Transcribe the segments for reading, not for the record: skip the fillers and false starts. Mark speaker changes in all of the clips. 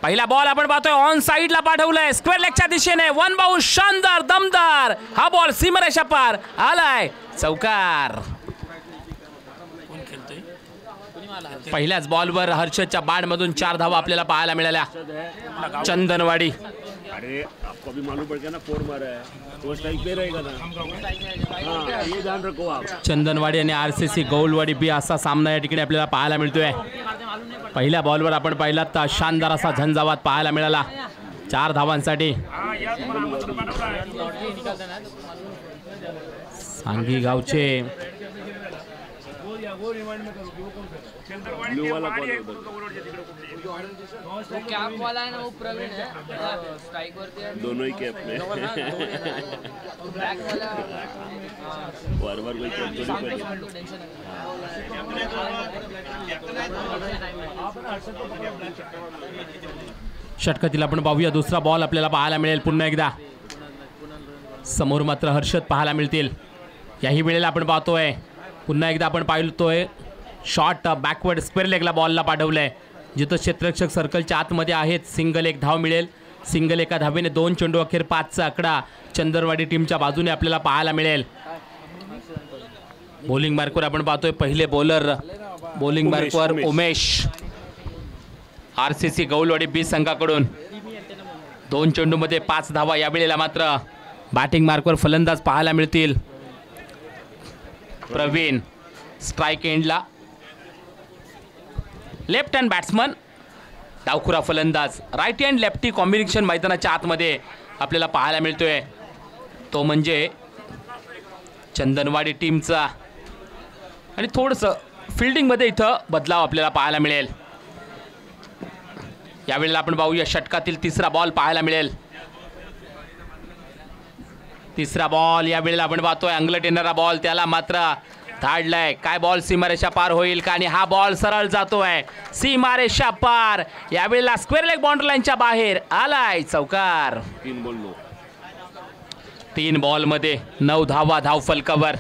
Speaker 1: पहिला बॉल आपण पाहतोय ऑन साइडला पाठवलाय स्क्वेअर लेगच्या दिशेने, वन बाउंस शानदार दमदार, हा बॉल सीमारेषा पार आलाय, चौकार. पहिल्याच बॉलवर हर्षदच्या बॅटमधून 4 धावा आपल्याला पाहायला मिळाल्या. चंदनवाडी,
Speaker 2: अरे आपको अभी मालूम पड़ गया ना, 4 मारा है तो स्ट्राइक पे रहेगा ना. हां ये ध्यान रखो आप.
Speaker 1: चंदनवाडी आणि आरसीसी गौलवाडी बी असा सामना या ठिकाणी आपल्याला पाहायला मिळतोय. पहिल्या बॉलवर आपण पाहिला तर शानदार असा झंझावात पाहायला मिळाला 4 धावांसाठी. सांगी गावचे
Speaker 2: ब्लू वाला बॉल
Speaker 3: वो कैप वाला है ना, वो प्रवीण है, स्ट्राइक वरती है,
Speaker 2: दोनों ही कैप में.
Speaker 3: ब्लैक वाला
Speaker 2: बार-बार कोई कैप तो नहीं पड़ी.
Speaker 1: षटकातील आपण पाहूया दुसरा बॉल आपल्याला पाहायला मिळेल पुन्हा एकदा. समोर मात्र हर्षद पाहायला मिळतील. याही वेळेला आपण पाहतोय पुन्हा एकदा आपण पाहतोय शॉट बॅकवर्ड स्क्वेअर लेगला बॉलला पाठवलंय, जिथं क्षेत्ररक्षक सर्कलच्या आतमध्ये आहेत. सिंगल 1 धाव मिळेल. सिंगल 1 धावेने 2 चेंडू अखेर 5चा आकडा चंदनवाडी टीमच्या बाजूने आपल्याला पाहायला मिळेल. बॉलिंग मार्कवर आपण पाहतोय पहिले bowler bowling मार्कवर Umesh, RCC Gaulwadi बी संघाकडून 2 चेंडूमध्ये 5 धावा. यावेळेला मात्र बॅटिंग मार्कवर फलंदाज पाहायला मिळतील. प्रवीण स्ट्राइक एंडला, लेफ्ट हँड बॅट्समन, डावखुरा फलंदाज, राईट हँड लेफ्टी कॉम्बिनेशन मैदानाच्या आतमध्ये आपल्याला पाहायला मिळतोय. तो म्हणजे चंदनवाडी टीमचा. आणि थोडंसं फिल्डिंगमध्ये इथं बदलाव आपल्याला पाहायला मिळेल. यावेळेला आपण पाहूया षटकातील तिसरा बॉल पाहायला मिळेल. तिसरा बॉल यावेळेला आपण पाहतोय अंगलट येणारा बॉल, त्याला मात्र धाडलाय. काय बॉल सीमारेषा पार होईल का? आणि हा बॉल सरळ जातोय सीमारेषा पार. यावेळेला स्क्वेअर लेग बाउंड्री लाईनच्या बाहेर आलाय, चौकार. 3 बॉलमध्ये 9 धावा धाव फलकावर.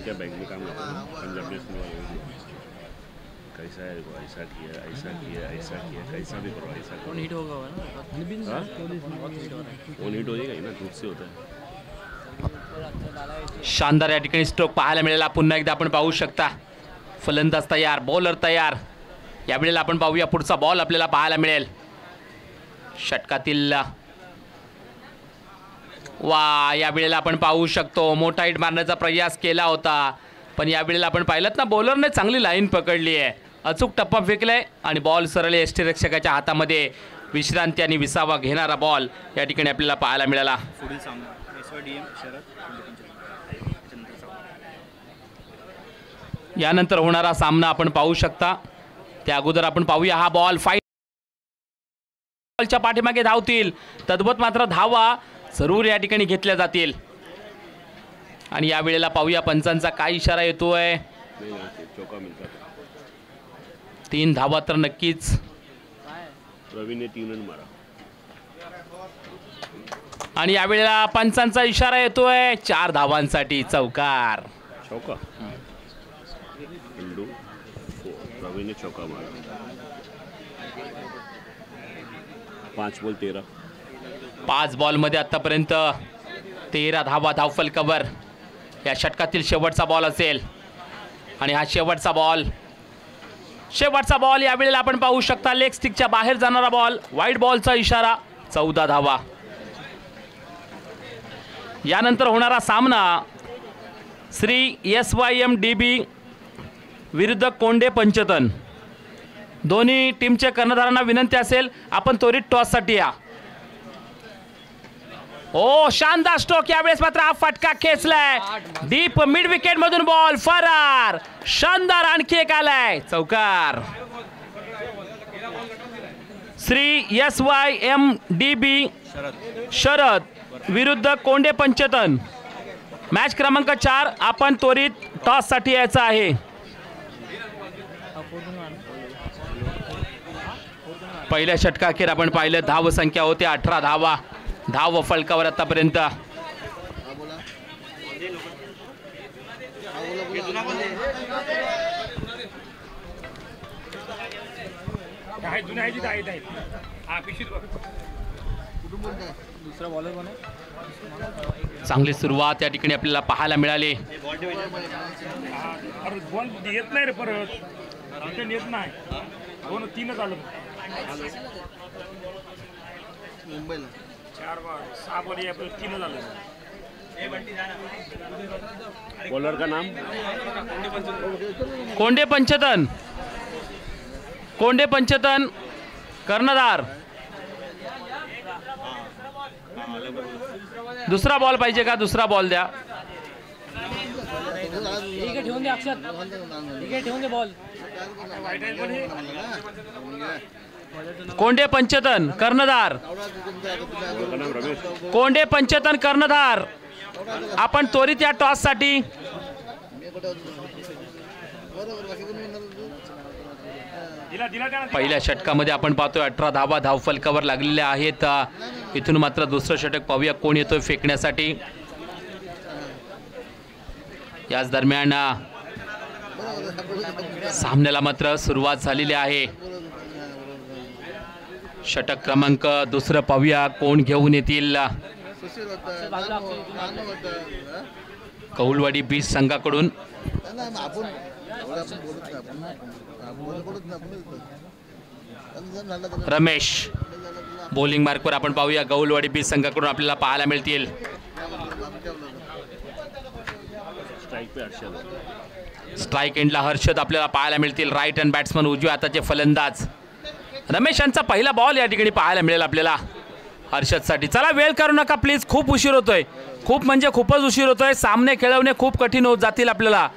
Speaker 2: क्या बैंक में काम करता है पंजाब नेशनल वाले, कैसा है वो, ऐसा किया ऐसा किया ऐसा किया, कैसा भी करो ऐसा करो.
Speaker 3: नीट होगा ना,
Speaker 2: वो नीट हो जाएगा ना, दूध से होता है.
Speaker 1: शानदार या ठिकाणी स्ट्रोक पाहायला मिळाला. पुन्हा एकदा आपण पाहू शकता फलंदाज तयार, बॉलर तयार. यावेळेला आपण पाहूया पुढचा बॉल आपल्याला पाहायला मिळेल. षटकातील वा, यावेळेला आपण पाहू शकतो मोठा हिट मारण्याचा प्रयास केला होता, पण यावेळेला आपण पाहिलं ना बॉलरने चांगली लाईन पकडली आहे, अचूक टप्पा फेकलाय आणि बॉल सरळ यष्टीरक्षकाच्या हातामध्ये. विश्रांती आणि विसावा घेणारा बॉल या ठिकाणी आपल्याला पाहायला मिळाला. यानंतर होणारा सामना आपण पाहू शकता. त्या अगोदर आपण पाहूया हा बॉल बॉलच्या पाठीमागे धावतील, तद्वत मात्र धावा जरूर या ठिकाणी घेतल्या जातील. आणि यावेळेला पाहूया पंचांचा काय इशारा येतोय. 3 धावा तर नक्कीच.
Speaker 2: रवीने 3 रन मारा.
Speaker 1: आणि यावेळेला पंचांचा इशारा येतोय 4 धावांसाठी, चौकार.
Speaker 2: चौका रवीने चौका मारा. 5 बॉल 13.
Speaker 1: 5 बॉलमध्ये आतापर्यंत 13 धावा धावफलकावर. या षटकातील शेवटचा बॉल असेल आणि हा शेवटचा बॉल यावेळेला आपण पाहू शकता लेग स्टिकच्या बाहेर जाणारा बॉल, वाईट बॉलचा इशारा, 14 धावा. यानंतर होणारा सामना श्री SYMDB विरुद्ध कोंडे पंचतन. दोन्ही टीमच्या कर्णधारांना विनंती असेल आपण त्वरित टॉससाठी या. ओ शानदार स्ट्रोक, यावेळेस मात्र हा फटका खेचलाय डीप मिड विकेट मधून बॉल फरार. शानदार आणखी एक आलाय, चौकार. श्री SYMDB शरद विरुद्ध कोंडे पंचतन. मॅच क्रमांक 4. आपण त्वरित टॉस साठी यायचं आहे. पहिल्या षटकाखेर आपण पाहिलं धाव संख्या होती 18 धावा. धाव फलकावर आतापर्यंत. चांगली सुरुवात या ठिकाणी आपल्याला पाहायला मिळाली.
Speaker 4: बॉल येत नाही रे परत रिटर्न येत नाही. 2-3 आलं मुंबईला 4 बॉल 6 बॉल 3 झालं.
Speaker 2: बॉलर का नाम
Speaker 1: कोंडे पंचतन. कोंडे पंचतन कर्णधार. दुसरा बॉल पाहिजे का? दुसरा बॉल द्या.
Speaker 3: ठेवून दे अक्षर. ठेवून दे बॉल.
Speaker 1: कोंडे पंचतन कर्णधार. कोंडे पंचतन कर्णधार. आपण त्वरित या टॉस साठी पहिल्या षटकामध्ये आपण पाहतोय 18 धावा धावफलकावर लागलेल्या आहेत. इथून मात्र दुसरं षटक पाहूया कोण येतोय फेकण्यासाठी. याच दरम्यान सामन्याला मात्र सुरुवात झालेली आहे. षटक क्रमांक दुसरं पाहूया कोण घेऊन येतील. कौलवाडी बीच संघाकडून रमेश. बॉलिंग मार्कवर आपण पाहूया गौलवाडी बीच संघाकडून आपल्याला पाहायला मिळतील. स्ट्राईक एंडला हर्षद आपल्याला पाहायला मिळतील. राईट हँड बॅट्समन उजव्या हाताचे फलंदाज रमेश यांचा पहिला बॉल या ठिकाणी पाहायला मिळेल आपल्याला हर्षदसाठी. चला वेळ करू नका प्लीज. खूप उशीर होतोय. खूप म्हणजे खूपच उशीर होतोय. सामने खेळवणे खूप कठीण होत जातील आपल्याला.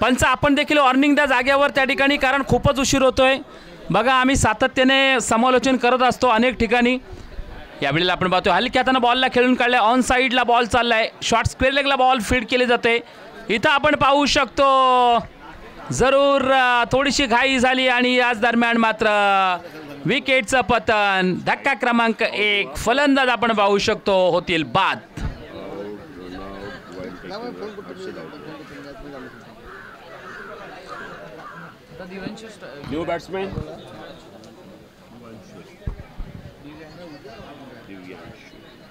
Speaker 1: पंच आपण देखील वॉर्निंग द्या जागेवर त्या ठिकाणी, कारण खूपच उशीर होतोय. बघा आम्ही सातत्याने समालोचन करत असतो अनेक ठिकाणी. यावेळेला आपण पाहतोय हलक्या हाताने बॉलला खेळून काढले. ऑन साईडला बॉल चाललाय. शॉर्ट स्क्वेअर लेगला बॉल फीड केले जाते. इथं आपण पाहू शकतो जरूर थोडीशी घाई झाली आणि याच दरम्यान मात्र विकेटचं पतन. धक्का क्रमांक 1. फलंदाज आपण पाहू शकतो होतील बाद.
Speaker 2: न्यू बॅट्समॅन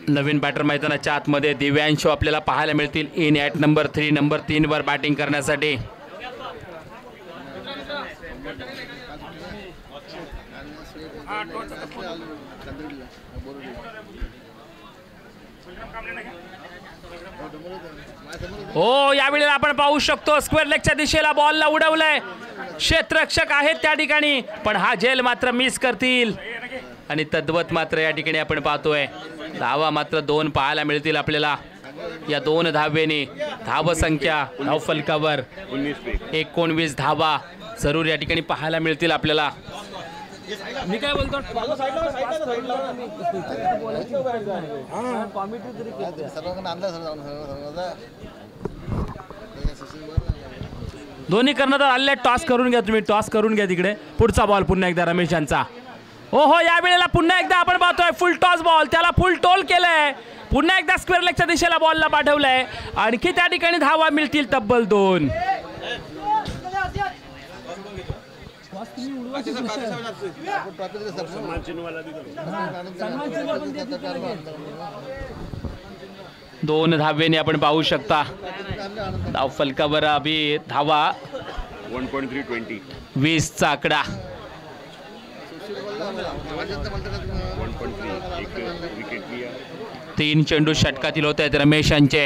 Speaker 1: नवीन बॅटर मैदानाच्या आतमध्ये दिव्यांशू आपल्याला पाहायला मिळतील. इन ॲट नंबर 3 नंबर 3 वर बॅटिंग करण्यासाठी. हो यावेळेला आपण पाहू शकतो स्क्वेअर लेगच्या दिशेला बॉलला उडवलंय. क्षेत्ररक्षक आहेत त्या ठिकाणी पण हा झेल मात्र मिस करतील. आणि तद्वत मात्र या ठिकाणी आपण पाहतोय धावा मात्र 2 पाहायला मिळतील आपल्याला. या 2 धावेने धावसंख्या धावफलकावर 19 धावा जरूर या ठिकाणी पाहायला मिळतील आपल्याला. मी काय बोलतो दोन्ही कर्णधार आले. टॉस करून घ्या तुम्ही. टॉस करून घ्या तिकडे. पुढचा बॉल पुन्हा एकदा रमेश यांचा. हो या वेळेला पुन्हा एकदा आपण पाहतोय फुल टॉस बॉल. त्याला फुल टोल केलंय. पुन्हा एकदा स्क्वेअर लेगच्या दिशेला बॉलला पाठवलंय. आणखी त्या ठिकाणी धावा मिळतील तब्बल 2. दोन धावेने आपण पाहू शकता धाव फलकावर अभी धावा
Speaker 2: 1.320
Speaker 1: 20चा आकडा. 3 चेंडू षटकातील होत आहेत रमेश यांचे.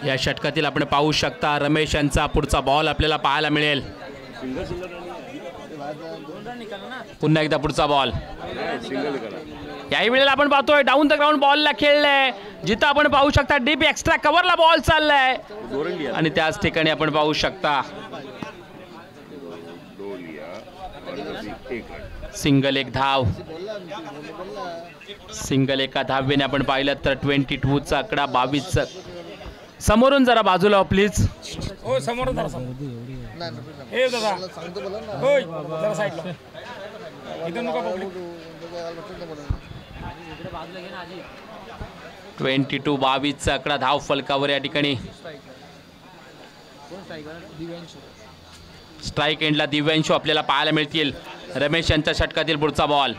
Speaker 1: या षटकातील आपण पाहू शकता रमेश यांचा पुढचा बॉल आपल्याला पाहायला मिळेल. पुन्हा एकदा पुढचा बॉल. याही वेळेला आपण पाहतोय डाऊन द ग्राउंड बॉलला खेळलंय. जिथं आपण पाहू शकता डीप एक्स्ट्रा कव्हरला बॉल चाललाय आणि त्याच ठिकाणी आपण पाहू शकता सिंगल 1 धाव. सिंगल एका धावेने आपण पाहिलं तर 22चा आकडा 22चा. समोरून जरा बाजूला हो प्लीज.
Speaker 4: हो समोर जरा हे दादा होय जरा साईडला इथं नका पकडू.
Speaker 1: 22-22चा आकडा धाव फलकावर या ठिकाणी. स्ट्राईक एंडला दिव्यांशू आपल्याला पाहायला मिळतील. रमेश यांच्या षटकातील पुढचा बॉल,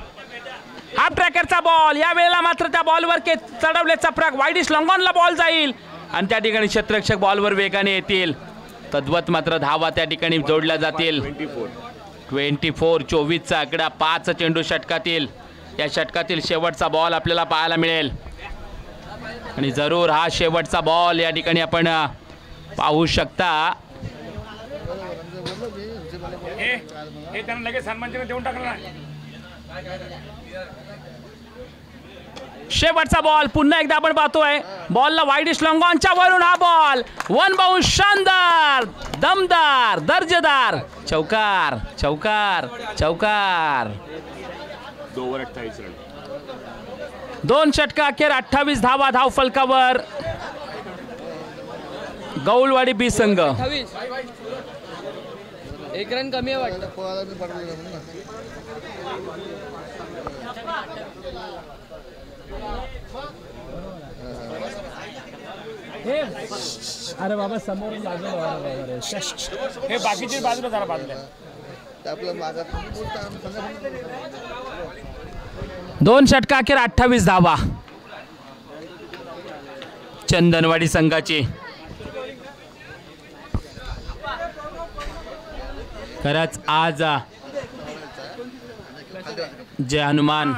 Speaker 1: हाफ ट्रॅकरचा बॉल. या वेळेला मात्र त्या बॉलवर चढवल्याचा प्रयोग वाईडिश लॉंगॉनला बॉल जाईल आणि त्या ठिकाणी क्षेत्ररक्षक बॉलवर वेगाने येतील. तद्वत मात्र धावा त्या ठिकाणी जोडल्या जातील. 24-24चा आकडा 5 चेंडू षटकातील. या षटकातील शेवटचा बॉल आपल्याला पाहायला मिळेल आणि जरूर हा शेवटचा बॉल या ठिकाणी आपण पाहू शकता.
Speaker 4: हे त्यांना लगेच सन्मानचिन्ह देऊन टाकला.
Speaker 1: शेवटचा बॉल पुन्हा एकदा आपण पाहतोय. बॉलला वाईडिश लॉंगॉनच्या वरून हा बॉल वन बाउंस. शानदार, दमदार, दर्जेदार चौकार, चौकार, चौकार.
Speaker 2: 2 ओव्हर 28 रन.
Speaker 1: 2 षटका अखेर 28 धावा धाव फलकावर. गौलवाडी बी संघ
Speaker 3: 28. 1 रन कमी आहे वाटतं.
Speaker 1: अरे बाबा समोर
Speaker 4: हे बाकीचे बाजूला जरा बाजूला.
Speaker 1: 2 षटका अखेर 28 धावा चंदनवाडी संघाची. खरंच आज जय हनुमान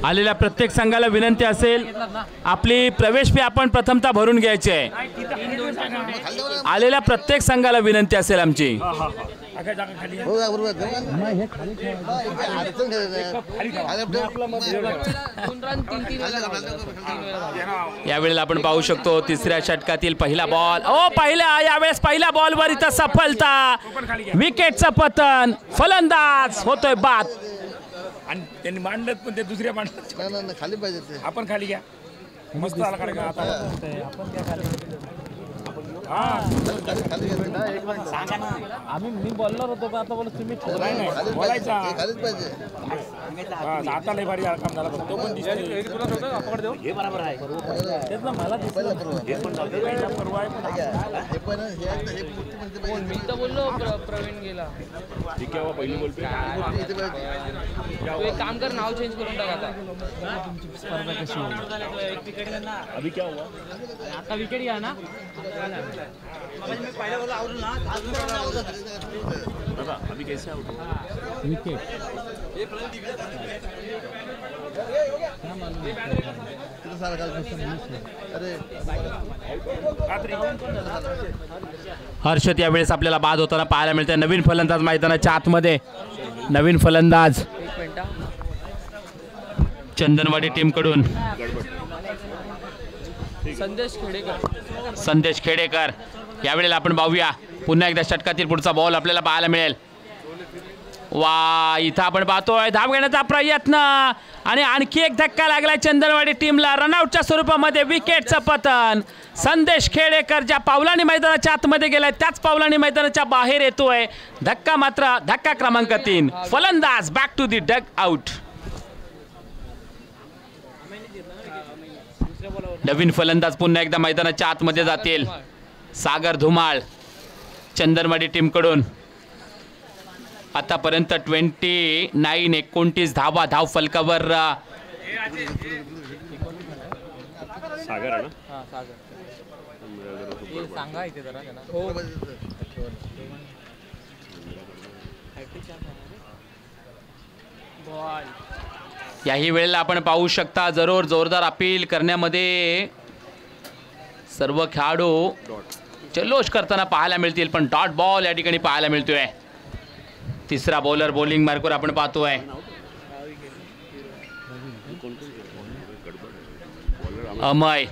Speaker 1: आलेल्या प्रत्येक संघाला विनंती असेल आपली प्रवेश फी आपण प्रथमतः भरून घ्यायची आहे. आलेल्या प्रत्येक संघाला विनंती असेल आमची. यावेळेला आपण पाहू शकतो तिसऱ्या षटकातील पहिला बॉल. यावेळेस पहिल्या बॉलवर इथं सफलता. विकेटचं पतन, फलंदाज होतोय बाद.
Speaker 4: आणि त्यांनी मांडत पण ते दुसऱ्या मांडत
Speaker 5: खाली पाहिजे.
Speaker 4: आपण खाली घ्या. मस्त आला काढ आता.
Speaker 1: मी बोलणार होतो पण आता बोल तुम्ही
Speaker 4: बोलायचा
Speaker 5: खालीच पाहिजे.
Speaker 4: आता लय भारी काम झाला. तो पण हे बरोबर आहे.
Speaker 3: मी तर बोललो प्रवीण गेला.
Speaker 2: ठीक आहे पहिली बोलते.
Speaker 3: तू एक काम कर, नाव चेंज करून टाक आता.
Speaker 2: अभी क्या हुआ?
Speaker 3: आता विकेट घ्या ना.
Speaker 2: दादा अभी कैसे आउट हो?
Speaker 1: विकेट हर्षद यावेळेस आपल्याला बाद होताना पाहायला मिळते. नवीन फलंदाज मैदानाच्या आतमध्ये. नवीन फलंदाज
Speaker 3: एक मिनिट.
Speaker 1: चंदनवाडी टीम कडून संदेश खेडेकर. यावेळेला आपण पाहूया पुन्हा एकदा षटकातील पुढचा बॉल आपल्याला पाहायला मिळेल. वा, इथं आपण पाहतोय धाव घेण्याचा प्रयत्न आणि आणखी एक धक्का लागला चंदनवाडी टीमला. रनआउटच्या स्वरूपामध्ये विकेटचं पतन. संदेश खेडेकर ज्या पावलांनी मैदानाच्या आतमध्ये गेलाय त्याच पावलांनी मैदानाच्या बाहेर येतोय. धक्का क्रमांक 3. फलंदाज back to the dugout. नवीन फलंदाज पुन्हा एकदा मैदानाच्या आतमध्ये जातील. सागर धुमाळ चंदनवाडी टीम कडून. आतापर्यंत 29 धावा धाव फलकावर.
Speaker 2: सागर आहे ना?
Speaker 3: सांगा इथे जरा त्यांना.
Speaker 1: याही वेळेला आपण पाहू शकता जरूर जोरदार अपील करण्यामध्ये सर्व खेळाडू जल्लोष करताना पाहायला मिळतील, पण डॉट बॉल या ठिकाणी पाहायला मिळतोय. तिसरा बॉलर बॉलिंग मार्कवर आपण पाहतोय. अमय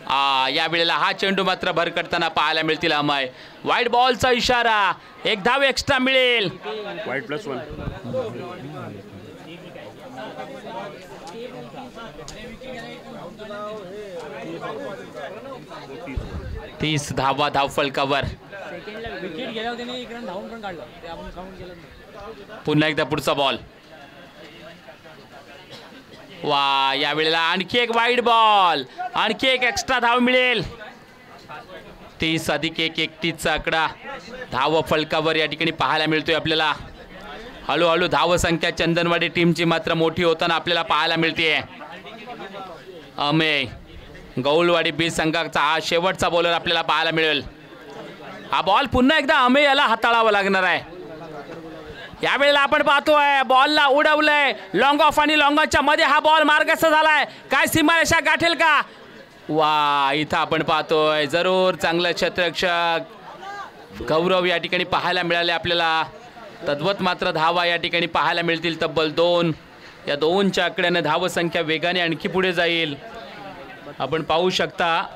Speaker 1: या वेळेला हा चेंडू मात्र भरकटताना पाहायला मिळतील अमय. वाईट बॉलचा इशारा, एक धाव एक्स्ट्रा मिळेल.
Speaker 2: वाईट +1.
Speaker 1: 30 धावा धावफलकावर.
Speaker 4: विकेट गेल्या होत्या नाही, इकडे धावून पण काढलं ते आपण काउंट केलं नाही.
Speaker 1: पुन्हा एकदा पुढचा बॉल. वा, या वेळेला आणखी एक वाईड बॉल, आणखी एक एक्स्ट्रा धाव मिळेल. 30 + 1 31चा आकडा धाव फलकावर या ठिकाणी पाहायला मिळतोय आपल्याला. हळूहळू धावसंख्या चंदनवाडी टीमची मात्र मोठी होताना आपल्याला पाहायला मिळते. अमेय गौलवाडी बी संघाचा हा शेवटचा बॉलर आपल्याला पाहायला मिळेल. हा बॉल पुन्हा एकदा अमेय याला हाताळावा लागणार आहे. यावेळेला आपण पाहतोय बॉलला उडवलंय लॉंग ऑफ आणि लॉंग ऑनच्या मध्ये हा बॉल मार्गस्थ झालाय. काय सीमारेषा गाठेल का? वा, इथं आपण पाहतोय जरूर चांगलं क्षेत्ररक्षक गौरव या ठिकाणी पाहायला मिळाले आपल्याला. तद्वत मात्र धावा या ठिकाणी पाहायला मिळतील तब्बल 2. या 2च्या आकड्याने धावसंख्या वेगाने आणखी पुढे जाईल. आपण पाहू शकता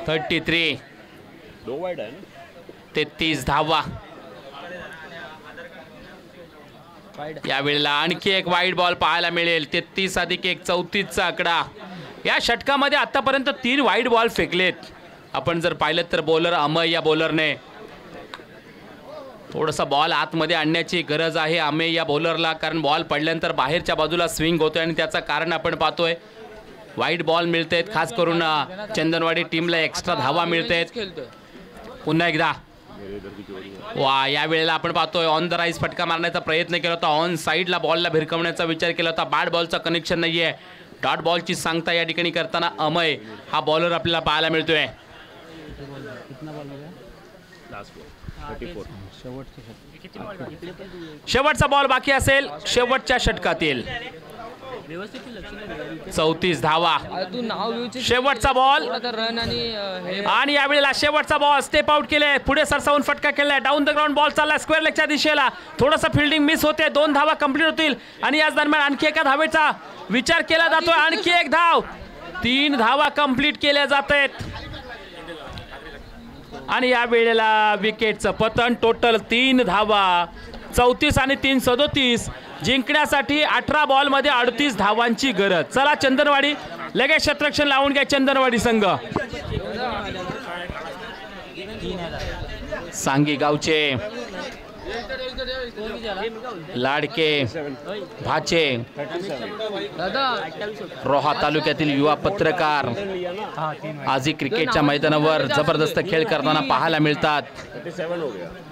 Speaker 1: 33
Speaker 2: 2 वाईड आहे ना.
Speaker 1: 33 धावा. या वेळेला आणखी एक वाईड बॉल पाहायला मिळेल. 33 + 1 34चा आकडा. या षटकामध्ये आतापर्यंत 3 वाईड बॉल फेकलेत. आपण जर पाहिलं तर बॉलर अमय या बॉलरने थोडासा बॉल आतमध्ये आणण्याची गरज आहे अमय या बॉलरला, कारण बॉल पडल्यानंतर बाहेरच्या बाजूला स्विंग होतोय आणि त्याचं कारण आपण पाहतोय. वाईड बॉल मिळतात, खास करून चंदनवाडी टीमला एक्स्ट्रा धावा मिळतात. पुन्हा एकदा वा, या वेळेला आपण पाहतोय ऑन द राईज फटका मारण्याचा प्रयत्न केला होता. ऑन साईडला बॉलला भिरकवण्याचा विचार केला होता. बॅट बॉलचं कनेक्शन नाहीये. डॉट बॉलची सांगता या ठिकाणी करताना अमय हा बॉलर आपल्याला पाहायला मिळतोय. शेवटचा बॉल बाकी असेल शेवटच्या षटकातील. 34 धावा.
Speaker 3: तू नाव घेऊची
Speaker 1: शेवटचा बॉल
Speaker 3: रन
Speaker 1: आणि यावेळेला शेवटचा बॉल स्टेप आउट केले, पुढे सरसावून फटका केलाय. डाऊन द ग्राउंड बॉल चालला स्क्वेअर लेगच्या दिशेला. थोडंसं फिल्डिंग मिस होते. 2 धावा कंप्लीट होतील आणि याच दरम्यान आणखी एका धावेचा विचार केला जातोय. आणखी एक धाव. 3 धावा कंप्लीट केल्या जात आहेत आणि या वेळेला विकेटचं पतन. टोटल 3 धावा. 34 आणि 3 37. जिंकण्यासाठी 18 बॉलमध्ये 38 धावांची गरज. चला चंदनवाडी लगेच क्षेत्ररक्षण लावून घ्या. चंदनवाडी संघ सांगी गावचे लाडके भाचे रोहा तालुक्यातील युवा पत्रकार आजही क्रिकेटच्या मैदानावर जबरदस्त खेळ करताना पाहायला मिळतात.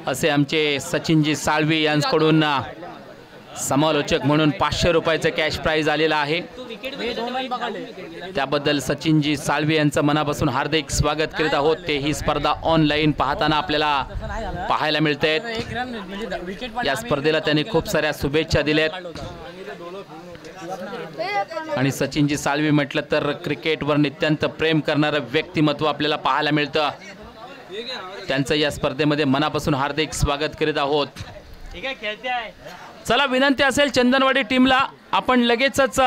Speaker 1: असे आमचे सचिनजी साळवी यांच्याकडून समालोचक म्हणून 500 रुपयाचं कॅश प्राइज आलेला आहे. त्याबद्दल सचिनजी साळवी यांचं मनापासून हार्दिक स्वागत करीत आहोत. ते ही स्पर्धा ऑनलाईन पाहताना आपल्याला पाहायला मिळते. या स्पर्धेला त्यांनी खूप साऱ्या शुभेच्छा दिल्यात आणि सचिनजी साळवी म्हटलं तर क्रिकेटवर नित्यंत प्रेम करणारं व्यक्तिमत्व आपल्याला पाहायला मिळतं. त्यांचं या स्पर्धेमध्ये मनापासून हार्दिक स्वागत करीत आहोत. चला विनंती असेल चंदनवाडी टीमला आपण लगेचच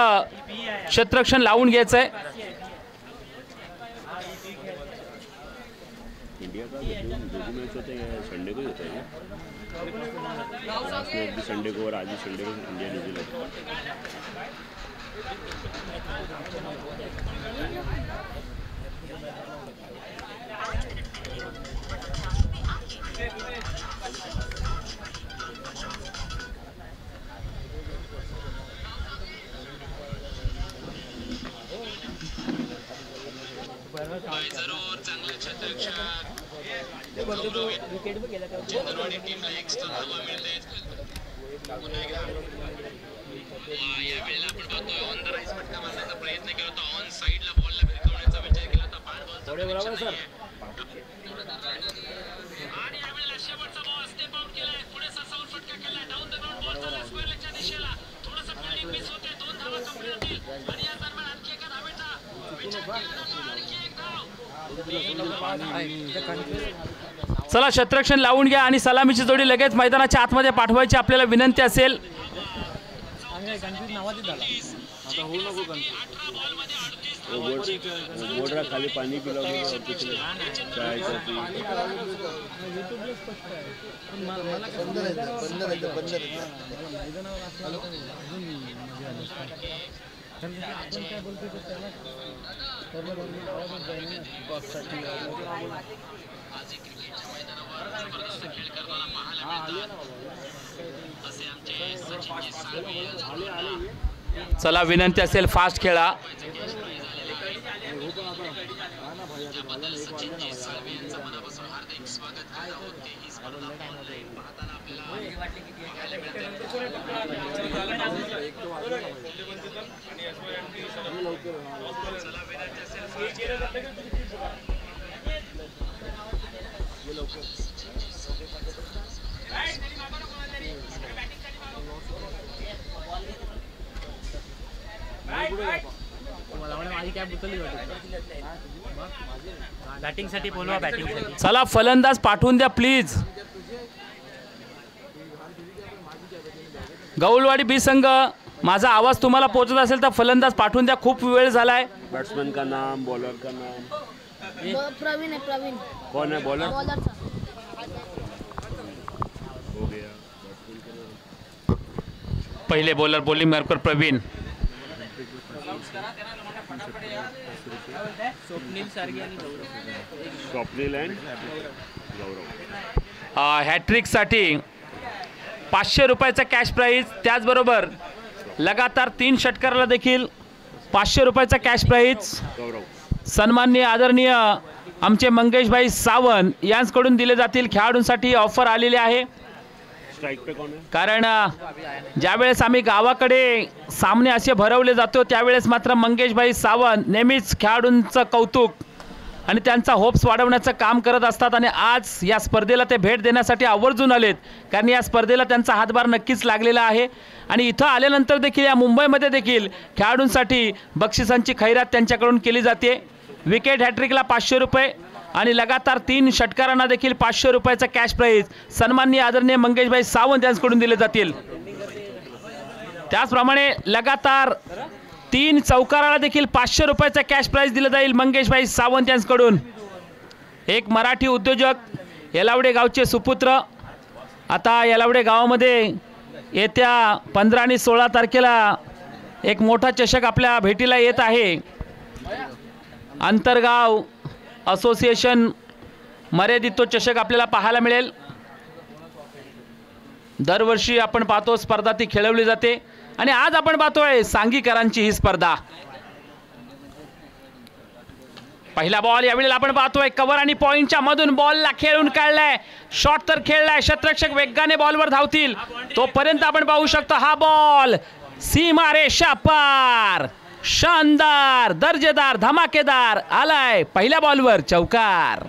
Speaker 1: क्षेत्ररक्षण लावून घ्यायचंय.
Speaker 2: इंडिया का जो मैच होते हैं संडे को ही होता है. लास्ट में भी संडे को और आज भी संडे को इंडिया न्यूजीलैंड.
Speaker 1: जरूर चांगले क्षेत्ररक्षक चंदनवाडी टीमला एक्स्ट्रा धावा मिळतात. या वेळेला आपण पाहतोय ऑन द राईज फटका मारण्याचा प्रयत्न केला होता. ऑन साईडला बॉलला भिरकवण्याचा विचार केला होता. बॅट बॉलचा कनेक्शन नाहीये. आणि या वेळेला शेवटचा बॉल स्टेप आउट केलाय, पुढे सरसावून फटका केलाय. डाऊन द ग्राउंड बॉल चालला स्क्वेअर लेगच्या दिशेला. थोडंसं फिल्डिंग मिस होते. 2 धावा कंप्लीट होतील आणि या दरम्यान आणखी एका धावेचा विचार केला जातो. आणखी एक धाव. चला क्षेत्ररक्षण लावून घ्या आणि सलामीची जोडी लगेच मैदानाच्या आतमध्ये पाठवायची आपल्याला विनंती असेल.
Speaker 2: बोल रहा खाली पानी पिलाओगे और कुछ नहीं, चाय कॉफी।
Speaker 1: चला विनंती असेल फास्ट खेळा.
Speaker 5: बॅटिंगसाठी बोलवा, बॅटिंगसाठी.
Speaker 1: चला फलंदाज पाठवून द्या प्लीज. गौलवाडी बी संघ, माझा आवाज तुम्हाला पोहोचत असेल तर फलंदाज पाठवून द्या, खूप वेळ झालाय.
Speaker 2: बैट्समैन का नाम, बॉलर का नाम.
Speaker 6: प्रवीण है, प्रवीण.
Speaker 2: कौन है बॉलर?
Speaker 6: बॉलर था.
Speaker 2: हो गया.
Speaker 1: पहिले bowler bowling marker Praveen.
Speaker 2: Swapnil and Gaurav.
Speaker 1: हॅट्रिकसाठी 500 रुपयाचा कॅश प्राईज, त्याचबरोबर लगातार 3 षटकाराला देखील 500 रुपयाचा कॅश प्राईज
Speaker 2: गौरव.
Speaker 1: सन्माननीय आदरणीय आमचे मंगेशभाई सावंत यांच्याकडून दिले जातील. खेळाडूंसाठी ऑफर आलेली आहे.
Speaker 2: स्ट्राइक पे कौन है?
Speaker 1: कारण ज्यावेळेस आम्ही गावाकडे सामने असे भरवले जातो त्यावेळेस मात्र मंगेशभाई सावंत नेहमीच खेळाडूंचं कौतुक आणि त्यांचा होप्स वाढवण्याचं काम करत असतात. आणि आज या स्पर्धेला ते भेट देण्यासाठी आवर्जून आलेत, कारण या स्पर्धेला त्यांचा हातभार नक्कीच लागलेला आहे. आणि इथं आल्यानंतर देखील या मुंबईमध्ये देखील खेळाडूंसाठी बक्षिसांची खैरात त्यांच्याकडून केली जाते. विकेट हॅट्रिकला 500 रुपये आणि लगातार 3 षटकारांना देखील 500 रुपयाचा कॅश प्राईज सन्माननीय आदरणीय मंगेशभाई सावंत यांच्याकडून दिले जातील. त्याचप्रमाणे लगातार 3 चौकाराला देखील 500 रुपयाचा कॅश प्राईज दिला जाईल मंगेशभाई सावंत यांच्याकडून. एक मराठी उद्योजक, येलावडे गावचे सुपुत्र. आता येलावडे गावामध्ये येत्या 15 आणि 16 तारखेला एक मोठा चषक आपल्या भेटीला येत आहे. आंतरगाव असोसिएशन मर्यादित तो चषक आपल्याला पाहायला मिळेल. दरवर्षी आपण पाहतो स्पर्धा ती खेळवली जाते आणि आज आपण पाहतोय सांगीकरांची ही स्पर्धा. पहिला बॉल यावेळेला आपण पाहतोय कव्हर आणि पॉइंटच्या मधून बॉलला खेळून काढलाय. शॉट तर खेळलाय, शतरक्षक वेगाने बॉलवर धावतील तोपर्यंत आपण पाहू शकतो हा बॉल सीमारेषा पार. शानदार, दर्जेदार, धमाकेदार आलाय. पहिल्या बॉलवर चौकार.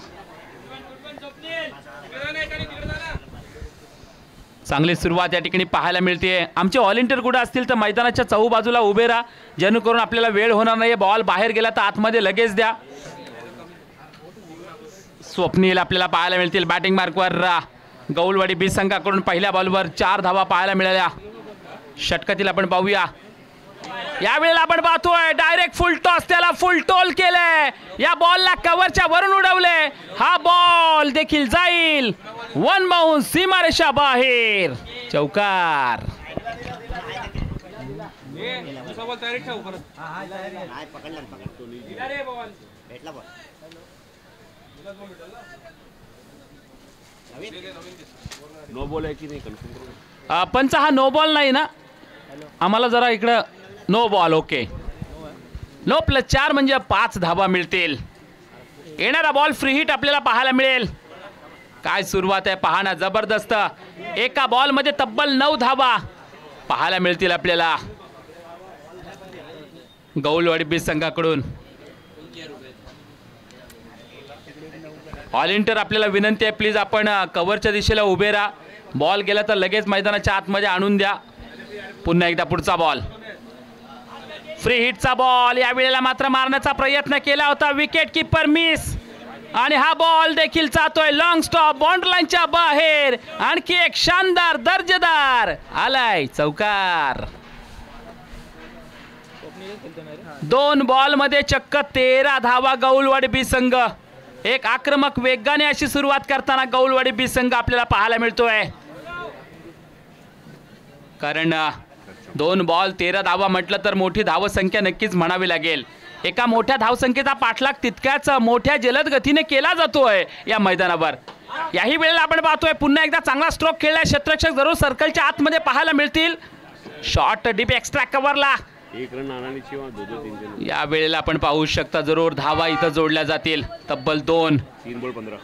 Speaker 1: चांगली सुरुवात या ठिकाणी पाहायला मिळते. आमचे व्हॉलेंटियर कुठे असतील तर मैदानाच्या चहूबाजूला उभे राहा, जेणेकरून आपल्याला वेळ होणार नाही. बॉल बाहेर गेला तर आतमध्ये लगेच द्या. स्वप्नील आपल्याला पाहायला मिळतील बॅटिंग मार्कवर. गौलवाडी बी संघाकडून पहिल्या बॉलवर 4 धावा पाहायला मिळाल्या. षटकातील आपण पाहूया. यावेळेला आपण पाहतोय डायरेक्ट फुल टॉस, त्याला फुल टोल केलंय. या बॉलला कव्हरच्या वरून उडवले. हा बॉल देखील जाईल 1 बाउन्स सीमारेषा बाहेर. चौकार.
Speaker 2: नो बॉल आहे की नाही कन्फर्म करू.
Speaker 1: पंच हा नो बॉल नाही ना, आम्हाला जरा इकडं नो बॉल. ओके, नो +4 म्हणजे 5 धावा मिळतील. येणारा बॉल फ्री हिट आपल्याला पाहायला मिळेल. काय सुरुवात आहे पहा ना, जबरदस्त. एका बॉलमध्ये तब्बल 9 धावा पाहायला मिळतील आपल्याला गौलवाडी बीच संघाकडून. व्हॉलेंटियर आपल्याला विनंती आहे, प्लीज आपण कव्हरच्या दिशेला उभे राहा. बॉल गेला तर लगेच मैदानाच्या आतमध्ये आणून द्या. पुन्हा एकदा पुढचा बॉल, फ्री हिटचा बॉल. या वेळेला मात्र मारण्याचा प्रयत्न केला होता, विकेट कीपर मिस. आणि हा बॉल देखील जातोय लॉंग स्टॉप बाउंड्री लाईनच्या बाहेर. आणखी एक शानदार दर्जेदार आलाय चौकार. 2 बॉलमध्ये चक्क 13 धावा गौलवाडी बी संघ. एक आक्रमक वेगाने अशी सुरुवात करताना गौलवाडी बी संघ आपल्याला पाहायला मिळतोय. कारण 2 बॉल 13 धावा म्हटलं तर मोठी धावसंख्या नक्कीच म्हणावी लागेल. एका मोठ्या धावसंख्येचा पाठलाग तितक्याच मोठ्या जलद गतीने केला जातोय या मैदानावर. याही वेळेला आपण पाहतोय पुन्हा एकदा चांगला स्ट्रोक खेळलाय. क्षेत्ररक्षक जरूर सर्कलच्या आतमध्ये पाहायला मिळतील. शॉर्ट डीप एक्स्ट्रा कव्हरला
Speaker 2: 1 रन आणायची किंवा 2-3
Speaker 1: या वेळेला आपण पाहू शकता जरूर धावा इथं जोडल्या जातील. तब्बल 2
Speaker 2: 3 बॉल 15.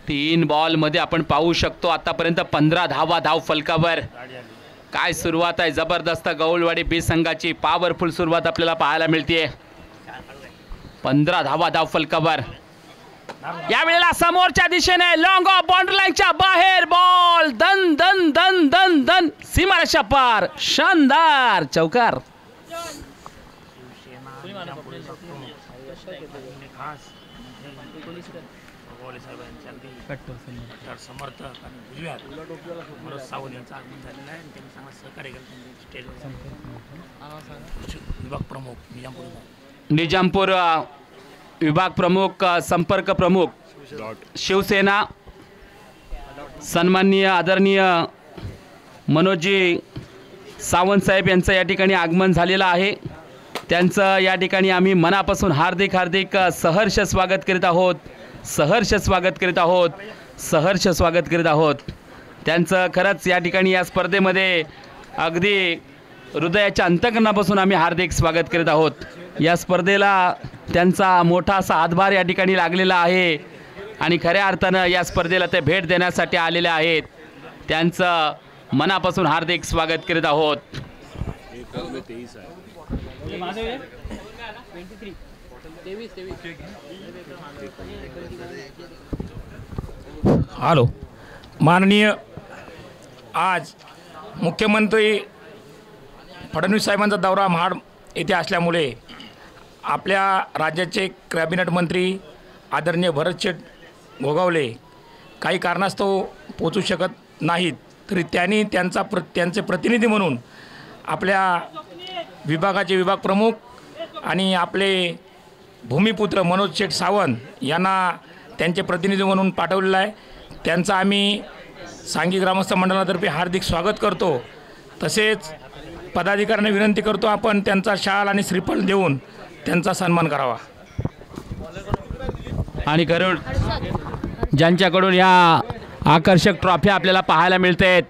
Speaker 1: 3 बॉल मध्ये आपण पाहू शकतो आतापर्यंत 15 धावा धाव फलकावर. काय सुरुवात आहे जबरदस्त गौलवाडी बी संघाची. पॉवरफुल सुरुवात आपल्याला पाहायला मिळते. 15 धावा धाव फलकावर. या वेळेला समोरच्या दिशेने लॉंग ऑफ बाउंड्री लाईनच्या बाहेर बॉल. दन दन दन दन दन सीमारेषा पार. शानदार चौकार.
Speaker 4: समर्थक आणि उजव्यात मनोज सावंत यांचं आगमन झालेलं आहे आणि त्यांनी चांगला सहकार्य केलं स्टेजवर. विभाग प्रमुख
Speaker 1: निजामपूर विभाग प्रमुख संपर्क प्रमुख शिवसेना सन्माननीय आदरणीय मनोजी सावंत साहेब यांचं या ठिकाणी आगमन झालेलं आहे. त्यांचं या ठिकाणी आम्ही मनापासून हार्दिक हार्दिक सहर्ष स्वागत करीत आहोत. सहर्ष स्वागत करीत आहोत. सहर्ष स्वागत करीत आहोत. त्यांचं खरंच या ठिकाणी या स्पर्धेमध्ये अगदी हृदयाच्या अंतःकरणापासून आम्ही हार्दिक स्वागत करीत आहोत. या स्पर्धेला त्यांचा मोठा असा हातभार या ठिकाणी लागलेला आहे आणि खऱ्या अर्थानं या स्पर्धेला ते भेट देण्यासाठी आलेले आहेत. त्यांचं मनापासून हार्दिक स्वागत करीत आहोत.
Speaker 4: हॅलो माननीय आज मुख्यमंत्री फडणवीस साहेबांचा दौरा महाड येथे असल्यामुळे आपल्या राज्याचे कॅबिनेट मंत्री आदरणीय भरतशेठ गोगावले काही कारणास्तव पोचू शकत नाहीत. तरी त्यांनी त्यांचे प्रतिनिधी म्हणून आपल्या विभागाचे विभाग प्रमुख आणि आपले भूमिपुत्र मनोज शेठ सावंत यांना त्यांचे प्रतिनिधी म्हणून पाठवलेलं आहे. त्यांचा आम्ही सांगी ग्रामस्थ मंडळातर्फे हार्दिक स्वागत करतो. तसेच पदाधिकाऱ्यांना विनंती करतो आपण त्यांचा शाल आणि श्रीफळ देऊन त्यांचा सन्मान करावा.
Speaker 1: आणि करून ज्यांच्याकडून या आकर्षक ट्रॉफी आपल्याला पाहायला मिळत आहेत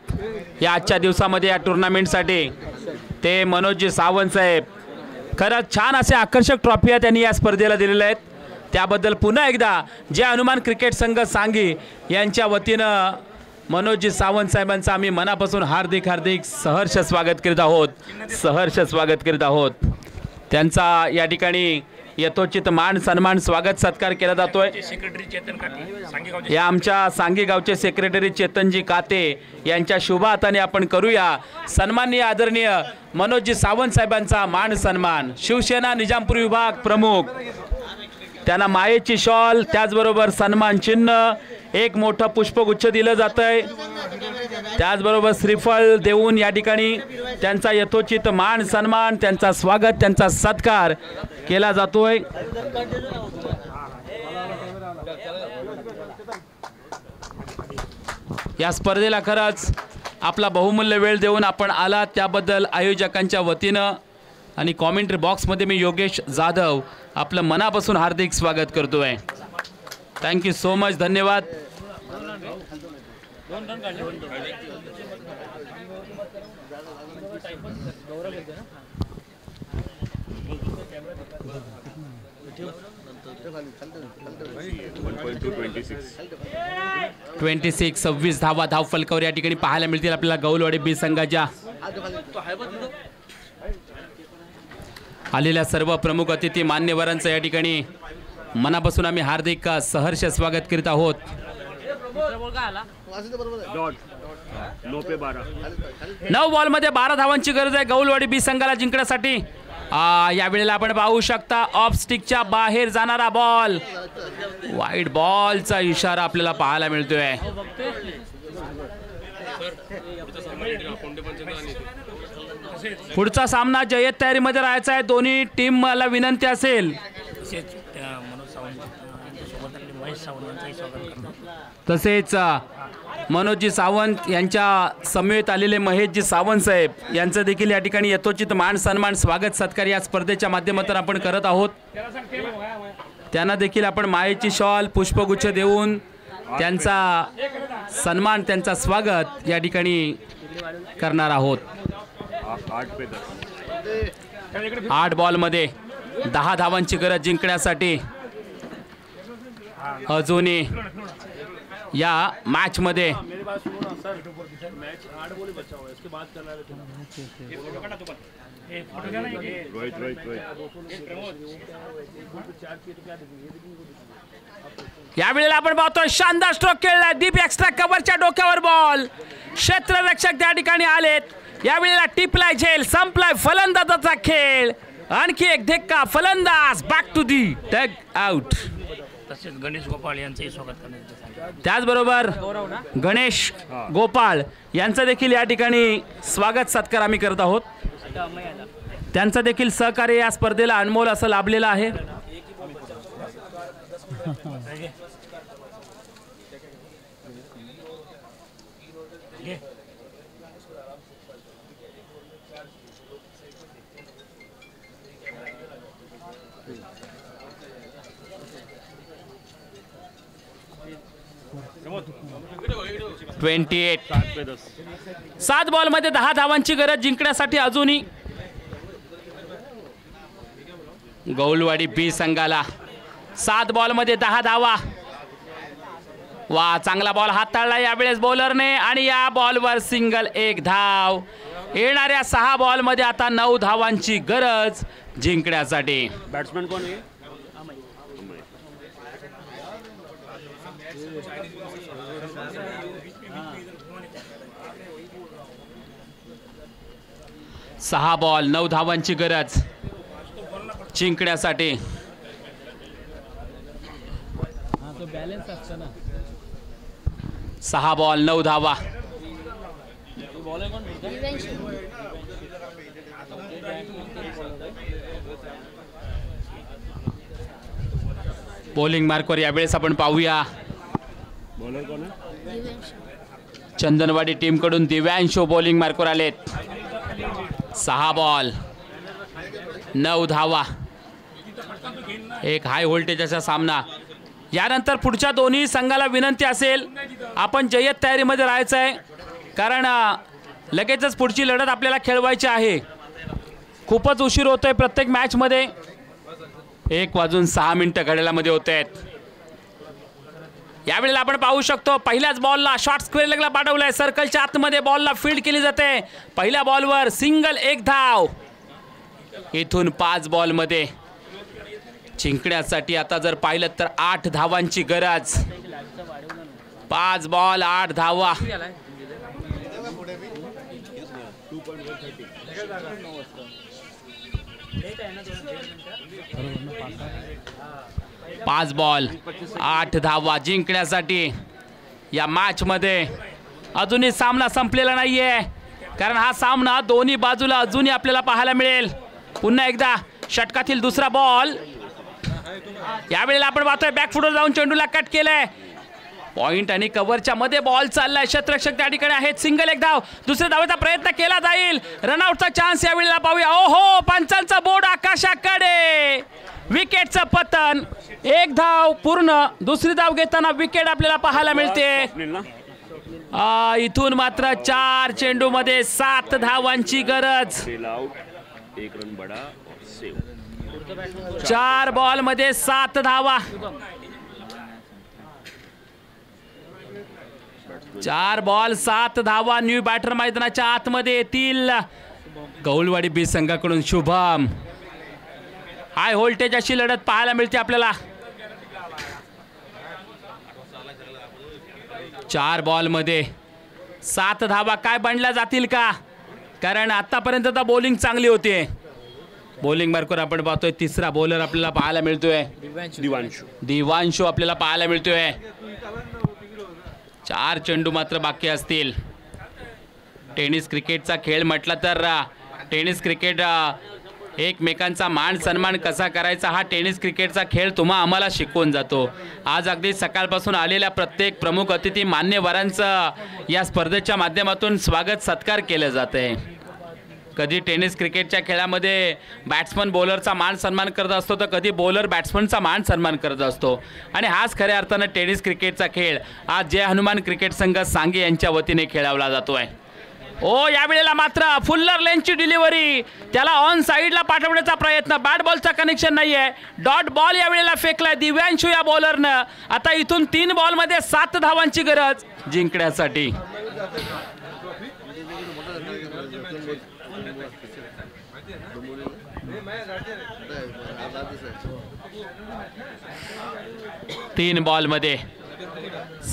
Speaker 1: या आजच्या दिवसामध्ये या टुर्नामेंटसाठी ते मनोजी सावंत साहेब. खरंच छान असे आकर्षक ट्रॉफी त्यांनी या स्पर्धेला दिलेल्या आहेत. त्याबद्दल पुन्हा एकदा जे हनुमान क्रिकेट संघ सांगी यांच्या वतीनं मनोजी सावंत साहेबांचं आम्ही मनापासून हार्दिक हार्दिक सहर्ष स्वागत करीत आहोत. सहर्ष स्वागत करीत आहोत. त्यांचा या ठिकाणी यथोचित मान सन्मान स्वागत सत्कार केला जातोय.
Speaker 4: सेक्रेटरी चेतन काटे
Speaker 1: या आमच्या सांगी गावचे सेक्रेटरी चेतनजी काते यांच्या शुभ हाताने आपण करूया सन्माननीय आदरणीय मनोजी सावंत साहेबांचा मान सन्मान. शिवसेना निजामपूर विभाग प्रमुख त्यांना मायेची शॉल त्याचबरोबर सन्मान चिन्ह एक मोठं पुष्पगुच्छ दिलं जात आहे. त्याचबरोबर श्रीफळ देऊन या ठिकाणी त्यांचा यथोचित मान सन्मान त्यांचा स्वागत त्यांचा सत्कार केला जातोय. या स्पर्धेला खरंच आपला बहुमूल्य वेळ देऊन आपण आलात त्याबद्दल आयोजकांच्या वतीनं आणि कॉमेंट्री बॉक्समध्ये मी योगेश जाधव आपलं मनापासून हार्दिक स्वागत करतोय. Thank you so much. धन्यवाद. ट्वेंटी 26 धावा धाव फलकावर या ठिकाणी पाहायला मिळतील आपल्याला गौलवाडी बी संघाच्या. आलेल्या सर्व प्रमुख अतिथी मान्यवरांचं या ठिकाणी मनापासून आम्ही हार्दिक सहर्ष स्वागत करीत आहोत. 9 बॉलमध्ये 12 धावांची गरज आहे गौलवाडी बी संघाला जिंकण्यासाठी. या वेळेला आपण पाहू शकता ऑफ स्टिकच्या बाहेर जाणारा बॉल. वाईड बॉलचा इशारा आपल्याला पाहायला मिळतोय. पुढचा सामना जय्यत तयारीमध्ये राहायचा आहे. दोन्ही टीम मला विनंती असेल
Speaker 4: तसेच मनोज सावंत सोबत महेश सावंत यांचंही स्वागत करतो.
Speaker 1: तसेच मनोजजी सावंत यांच्या समवेत आलेले महेशजी सावंत साहेब यांचं देखील या ठिकाणी यथोचित मान सन्मान स्वागत सत्कार या स्पर्धेच्या माध्यमातून आपण करत आहोत. त्यांना देखील आपण मायेची शॉल पुष्पगुच्छ देऊन त्यांचा सन्मान त्यांचा स्वागत या ठिकाणी करणार आहोत. 8 बॉलमध्ये 10 धावांची गरज जिंकण्यासाठी अजूनही या मॅच मध्ये यावेळेला आपण पाहतोय शानदार स्ट्रोक खेळलाय. दीप एक्स्ट्रा कव्हरच्या डोक्यावर बॉल. क्षेत्ररक्षक त्या ठिकाणी आलेत. यावेळेला टिपलाय झेल. संपलाय फलंदाजाचा खेळ. आणखी एक धक्का. फलंदाज back to the dugout.
Speaker 4: तसेच गणेश गोपाळ यांचंही स्वागत करण्यात.
Speaker 1: त्याचबरोबर गणेश गोपाळ यांचं देखील या ठिकाणी स्वागत सत्कार आम्ही करत आहोत. त्यांचं देखील सहकार्य या स्पर्धेला अनमोल असं लाभलेलं आहे. (28) 7 बॉलमध्ये 10 धावांची गरज जिंकण्यासाठी अजूनही गौलवाडी बी संघाला 7 बॉलमध्ये 10 धावा. वा, चांगला बॉल हाताळला यावेळेस बॉलरने आणि या बॉलवर सिंगल 1 धाव. येणाऱ्या 6 बॉलमध्ये आता 9 धावांची गरज जिंकण्यासाठी.
Speaker 2: बॅट्समॅन कोण आहे?
Speaker 1: सहा बॉल 9 धावांची गरज जिंकण्यासाठी. 6 बॉल 9 धावा. बॉलिंग मार्कवर यावेळेस आपण पाहूया.
Speaker 2: बॉलर कोण आहे?
Speaker 1: चंदनवाडी टीम कडून दिव्यांशो बॉलिंग मार्कवर आलेत. 6 बॉल 9 धावा. एक हाय व्होल्टेजचा सामना. यानंतर पुढच्या दोन्ही संघाला विनंती असेल आपण जय्यत तयारीमध्ये राहायचं आहे, कारण लगेचच पुढची लढत आपल्याला खेळवायची आहे. खूपच उशीर होतोय प्रत्येक मॅचमध्ये. 1:06 घड्याळामध्ये होत आहेत. यावेळेला आपण पाहू शकतो पहिल्याच बॉलला शॉर्ट स्क्वेअर लेगला पाठवलाय. सर्कलच्या आतमध्ये बॉलला फील्ड केली जाते. पहिल्या बॉलवर सिंगल 1 धाव. इथून 5 बॉलमध्ये जिंकण्यासाठी आता जर पाहिलं तर 8 धावांची गरज. 5 बॉल 8 धावा. 5 बॉल 8 धावा जिंकण्यासाठी. या मॅच मध्ये अजूनही सामना संपलेला नाहीये, कारण हा सामना दोन्ही बाजूला अजूनही आपल्याला पाहायला मिळेल. पुन्हा एकदा षटकातील दुसरा बॉल. यावेळेला आपण पाहतोय बॅकफुटवर जाऊन चेंडूला कट केलंय. पॉइंट आणि कव्हरच्या मध्ये बॉल चाललाय. क्षेत्ररक्षक त्या ठिकाणी आहेत. सिंगल 1 धाव. दुसऱ्या धावेचा प्रयत्न केला जाईल. रनआउटचा चान्स यावेळेला पाहूया. ओहो, पंचांचा बोर्ड आकाशाकडे. विकेटचं पतन. 1 धाव पूर्ण. दुसरी धाव घेताना विकेट आपल्याला पाहायला मिळते. इथून मात्र 4 चेंडू मध्ये 7 धावांची गरज.
Speaker 2: 1 रन बडा और सेव.
Speaker 1: 4 बॉल मध्ये 7 धावा. 4 बॉल 7 धावा. न्यू बॅटर मैदानाच्या आतमध्ये येतील. गौलवाडी बी संघाकडून शुभम. हाय व्होल्टेज अशी लढत पाहायला मिळते आपल्याला. 4 बॉल मध्ये 7 धावा काय बनल्या जातील का, कारण आतापर्यंत तर बॉलिंग चांगली होती. बॉलिंग मार्कवर आपण पाहतोय तिसरा बॉलर आपल्याला पाहायला मिळतोय. दिवांशू आपल्याला पाहायला मिळतोय. 4 चेंडू मात्र बाकी असतील.
Speaker 5: टेनिस क्रिकेटचा खेळ म्हटला तर टेनिस क्रिकेट एकमेकांचा मान सन्मान कसा करायचा हा टेनिस क्रिकेटचा खेळ तुम्हा आम्हाला शिकवून जातो. आज अगदी सकाळपासून आलेल्या प्रत्येक प्रमुख अतिथी मान्यवरांचं या स्पर्धेच्या माध्यमातून स्वागत सत्कार केलं जात आहे. कधी टेनिस क्रिकेटच्या खेळामध्ये बॅट्समन बॉलरचा मान सन्मान करत असतो तर कधी बॉलर बॅट्समनचा मान सन्मान करत असतो आणि हाच खऱ्या अर्थानं टेनिस क्रिकेटचा खेळ आज जय हनुमान क्रिकेट संघ सांगे यांच्या वतीने खेळवला जातो आहे. यावेळेला मात्र फुल्लर लेनची डिलिव्हरी, त्याला ऑन साईडला पाठवण्याचा प्रयत्न, बॅट बॉलचा कनेक्शन नाही आहे. डॉट बॉल यावेळेला फेकलाय दिव्यांशू या बॉलरनं. आता इथून 3 बॉलमध्ये 7 धावांची गरज जिंकण्यासाठी. तीन बॉलमध्ये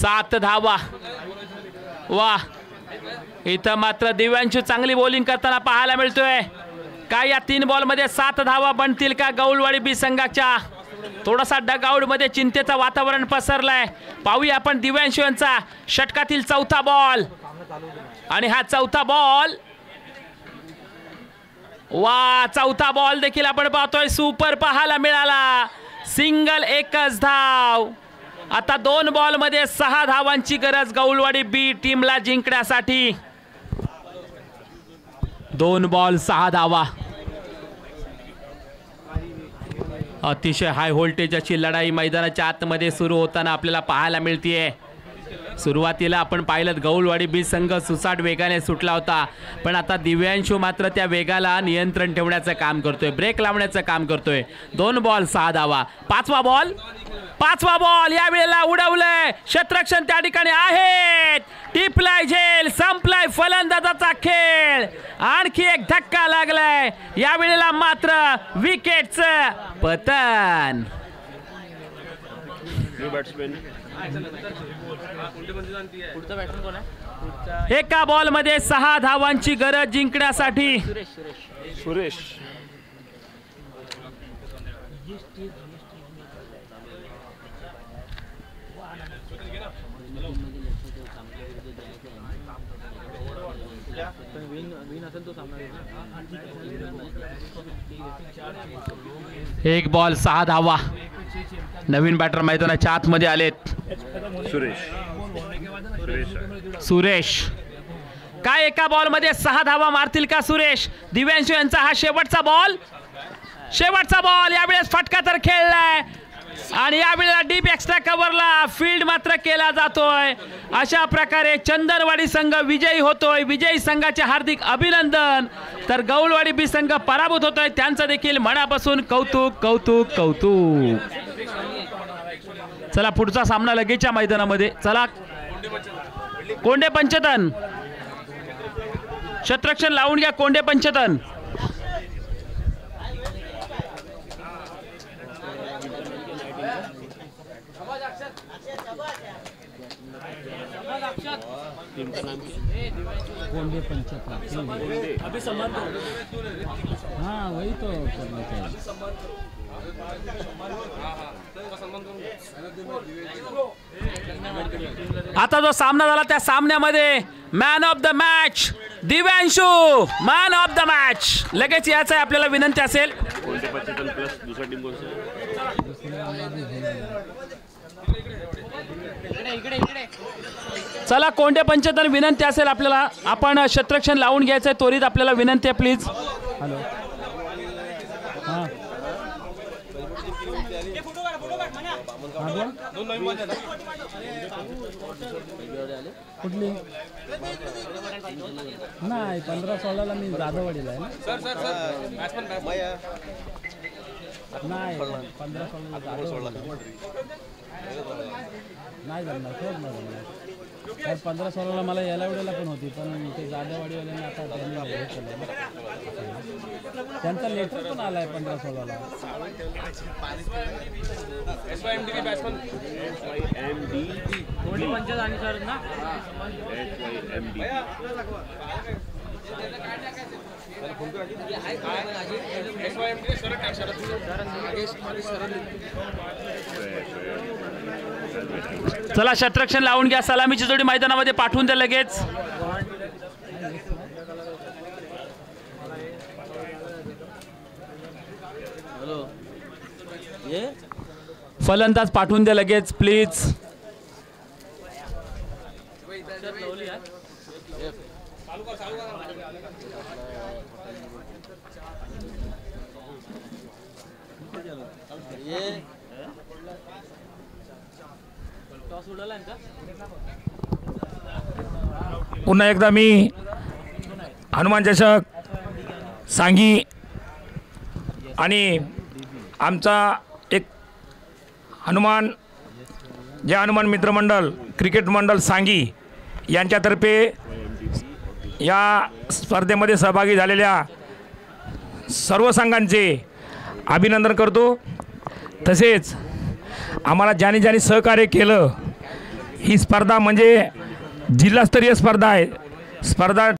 Speaker 5: 7 धावा. वा, इथं मात्र दिव्यांशू चांगली बॉलिंग करताना पाहायला मिळतोय. काय या 3 बॉलमध्ये 7 धावा बनतील का गौलवाडी बी संघाच्या? थोडासा डगआउटमध्ये चिंतेचं वातावरण पसरलंय. पाहूया आपण दिव्यांशू यांचा षटकातील 4था बॉल आणि हा 4था बॉल. वा, 4था बॉल देखील आपण पाहतोय सुपर पाहायला मिळाला. सिंगल, एकच धाव. आता 2 बॉलमध्ये 6 धावांची गरज गौलवाडी बी टीमला जिंकण्यासाठी. 2 बॉल 6 धावा. अतिशय हाय व्होल्टेजची लढाई मैदानाच्या आतमध्ये सुरू होताना आपल्याला पाहायला मिळतीये. सुरुवातीला आपण पाहिलं गौलवाडी बी संघ सुसाट वेगाने सुटला होता, पण आता दिव्यांशू मात्र त्या वेगाला नियंत्रण ठेवण्याचं काम करतोय, ब्रेक लावण्याचं काम करतोय. 2 बॉल 6 धावा. 5वा बॉल या वेळेला उडवलंय क्षेत्ररक्षण त्या ठिकाणी आहेत. टिपलाय झेल, संपलाय फलंदाजाचा खेळ. आणखी एक धक्का लागलाय. या वेळेला मात्र विकेटचं पतन. एका बॉलमध्ये 6 धावांची गरज जिंकण्यासाठी.
Speaker 2: सुरेश
Speaker 5: एक बॉल 6 धावा. नवीन बॅटर मैदानाच्या आतमध्ये आलेत. सुरेश काय एका बॉलमध्ये 6 धावा मारतील का सुरेश? दिव्यांशू यांचा हा शेवटचा बॉल. यावेळेस फटका तर खेळलाय आणि यावेळेला डीप एक्स्ट्रा कव्हरला फील्ड मात्र केला जातोय. अशा प्रकारे चंदनवाडी संघ विजयी होतोय. विजयी संघाचे हार्दिक अभिनंदन. तर गौलवाडी बी संघ पराभूत होतोय, त्यांचं देखील मनापासून कौतुक कौतुक कौतुक. चला पुढचा सामना लगेचच्या मैदानामध्ये. चला कोंडे पंचतन क्षेत्ररक्षण लावून घ्या. कोंडे पंचतन
Speaker 7: कोंडे पंचतन अभी समझ हाँ वही तो करना चाहिए.
Speaker 5: आता जो सामना झाला त्या सामन्यामध्ये man of the match Divyanshu, man of the match. लगेच यायचं आहे आपल्याला विनंती असेल. चला कोंडे पंचतन विनंती असेल आपल्याला. आपण क्षेत्ररक्षण लावून घ्यायचं आहे त्वरित. आपल्याला विनंती आहे प्लीज.
Speaker 7: हॅलो हां कुठली नाही 15-16ला मी जाधववाडीला आहे ना. नाही 15-16ला जाधववाडीला नाही जमणार. सोड नाही जमणार. 15-16ला मला यायला वेळेला पण होती, पण ते जाधववाडीवाल्यांनी आता त्यांनी हे केलं. त्यांचा लेटर पण आला आहे 15-16ला.
Speaker 5: चला क्षेत्ररक्षण लावून घ्या. सलामीची जोडी मैदानामध्ये पाठवून द्या लगेच. फलंदाज पाठवून द्या लगेच प्लीज.
Speaker 4: पुन्हा एकदा मी हनुमान चषक सांगी आणि आमचा एक हनुमान मित्रमंडळ क्रिकेट मंडळ सांगी यांच्यातर्फे या स्पर्धेमध्ये सहभागी झालेल्या सर्व संघांचे अभिनंदन करतो. तसेच आम्हाला ज्याने सहकार्य केलं, ही स्पर्धा म्हणजे जिल्हास्तरीय स्पर्धा आहे. स्पर्धा